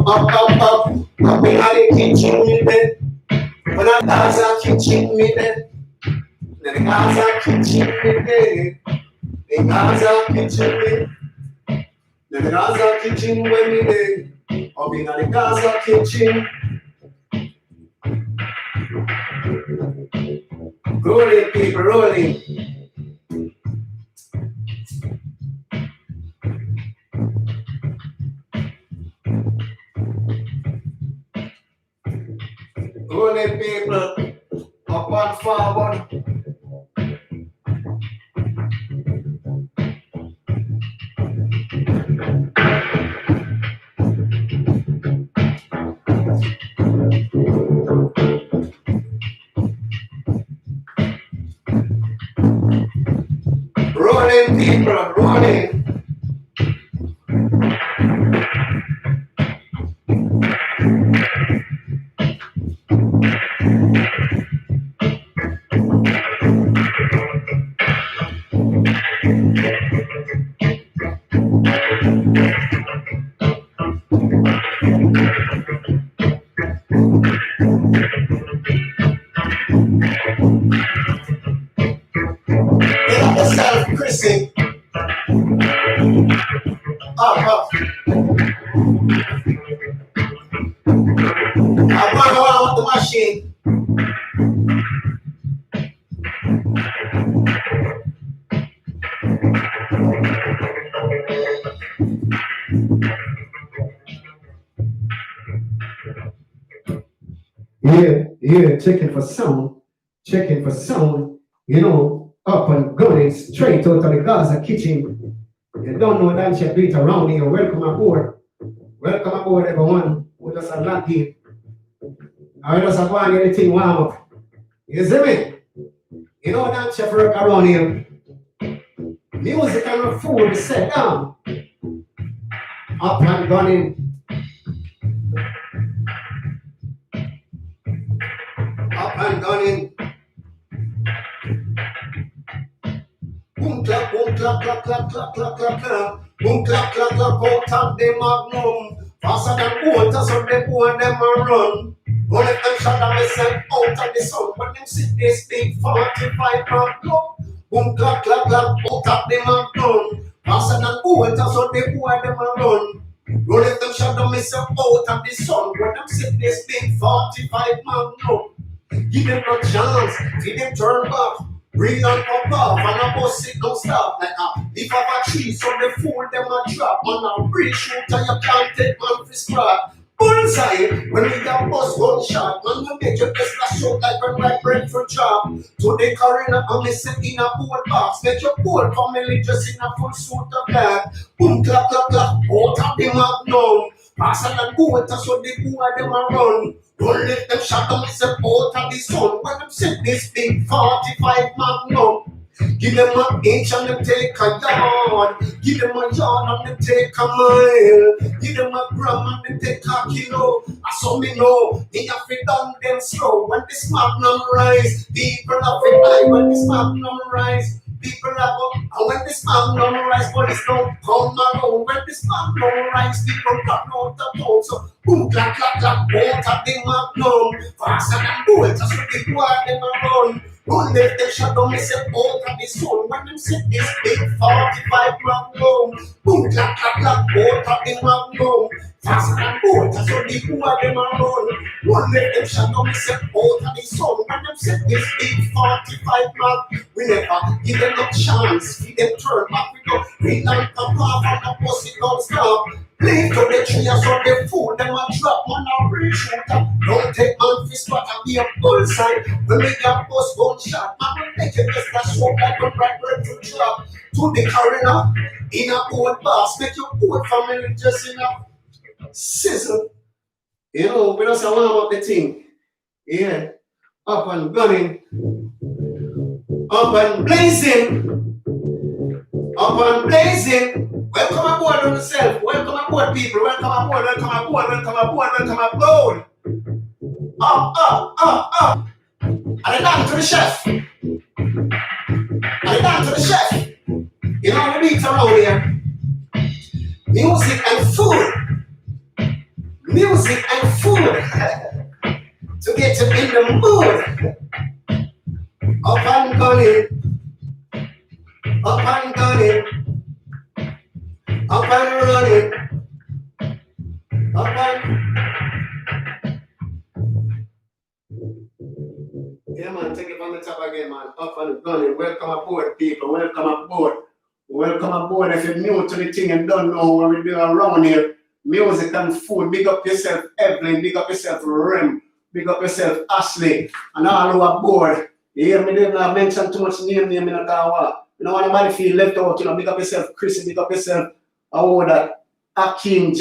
up. Up in the kitchen me there. When I Gaza kitchen me there. The Gaza kitchen me there. The Gaza kitchen me. The Gaza kitchen when me there. Up in the Gaza kitchen. Rolling people, rolling. Rolling people, up and forward. Rolling people, rolling. Chrissy. Up. I'm going around with the machine. Yeah, checking for sound, you know, up and going straight out of the Gaza kitchen. You don't know that you beat around here. Welcome aboard, everyone. We just a lot in. I just a go and get the thing warm up. You see me? You know that chef work around here. Music and food is set down. Up and running. Up and running. Boom clap, boom clap, clap, clap, clap, clap, clap, clap. Boom clap, clap, clap, out of the magnum. Faster than water, so they pour them a run. One of them shot at myself out of the sun. When them sit they speak 45 magnum. Boom clap, clap, clap, out of the magnum. Faster than water, so they pour them a run. One of them shot at myself out of the sun. When them sit they speak 45 magnum. Give them no chance, feed them turn back. Bring on pop off and a bus it don't stop. Like if I have a tree, so they fool them a drop. On a real shooter, you can't take man for scrap. Bullseye, when we got bus gunshot, man, you make your best last shot like when my bread for job. To the coroner, I'm missing in a old box. Make your whole family just in a full suit of black. Boom, clap, clap, clap, out of the magnum. Faster than water, so they go and them a run. Don't let them shut them, it's a out of the sun. When them set this big 45 magnum. Give them an inch and them take a yard. Give them a yard and them take a mile. Give them a gram and them take a kilo. I saw me know, they have to done them slow. When this magnum rise, people have to die. When this magnum rise, people have up. And when this magnum rise, police don't come around. When this magnum rise, people run out the town. So boom, clap, clap, clap, out of the magnum. Faster than bullets, so they go out them around. Don't let them shut down, it's a out of the sun. When them set this big 45 magnum. Boom, clap, clap, clap, out of the magnum. Faster than bullets, so they go out them around. Don't let them shut down, it's a out of the sun. When them set this big 45 magnum. We never give them no chance, feed them turn back. We go, we like a path and a pussy don't stop. Leave to the tree and so they fool them and drop on a real shooter. Don't take man fist but and be a bullseye. When we got bus gunshot, man will make it just a show like a bright bird to drop. To the coroner, in a old boss, make your old family just in a sizzle. You know, we don't say about the thing. Yeah, up and gunning, up and blazing, up and blazing. Welcome aboard on yourself. Welcome aboard, people. Welcome aboard, welcome aboard, welcome aboard, welcome aboard. Up. And I down to the chef. You know the beats around here. Music and food. music and food to get you in the mood. Up and going, up and going, up and running, up and... Yeah, man, take it from the top again, man. Up and running. Welcome aboard, people. Welcome aboard. Welcome aboard. If you're new to the thing and don't know what we do around here, music and food. Big up yourself, Evelyn. Big up yourself, Rem. Big up yourself, Ashley. And all who are aboard. You hear me? They don't mention too much name in the car. You don't want nobody feel left out. You know, big up yourself, Chris. Big up yourself, that Akeem.